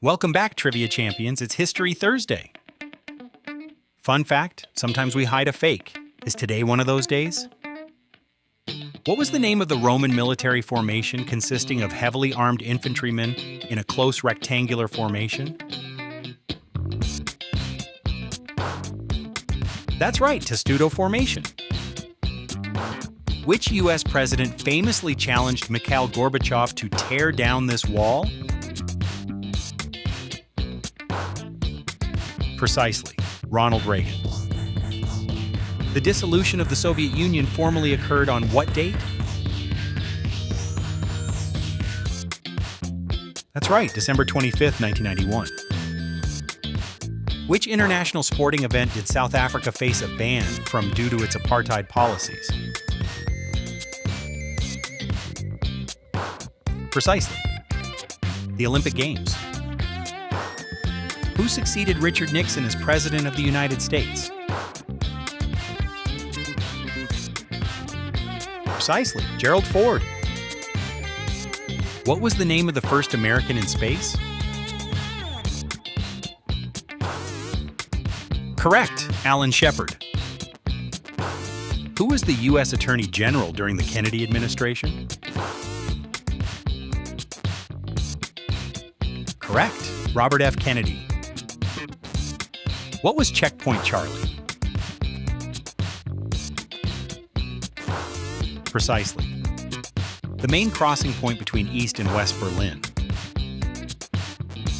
Welcome back, Trivia Champions. It's History Thursday. Fun fact, sometimes we hide a fake. Is today one of those days? What was the name of the Roman military formation consisting of heavily armed infantrymen in a close rectangular formation? That's right, testudo formation. Which U.S. president famously challenged Mikhail Gorbachev to tear down this wall? Precisely, Ronald Reagan. The dissolution of the Soviet Union formally occurred on what date? That's right, December 25th, 1991. Which international sporting event did South Africa face a ban from due to its apartheid policies? Precisely, the Olympic Games. Who succeeded Richard Nixon as President of the United States? Precisely, Gerald Ford. What was the name of the first American in space? Correct, Alan Shepard. Who was the U.S. Attorney General during the Kennedy administration? Correct, Robert F. Kennedy. What was Checkpoint Charlie? Precisely. The main crossing point between East and West Berlin.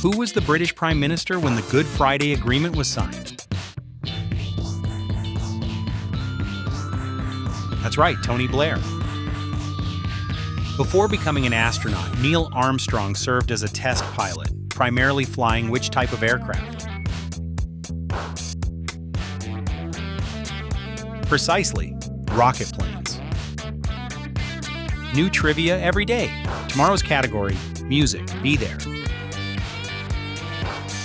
Who was the British Prime Minister when the Good Friday Agreement was signed? That's right, Tony Blair. Before becoming an astronaut, Neil Armstrong served as a test pilot, primarily flying which type of aircraft? Precisely, rocket planes. New trivia every day. Tomorrow's category, music. Be there.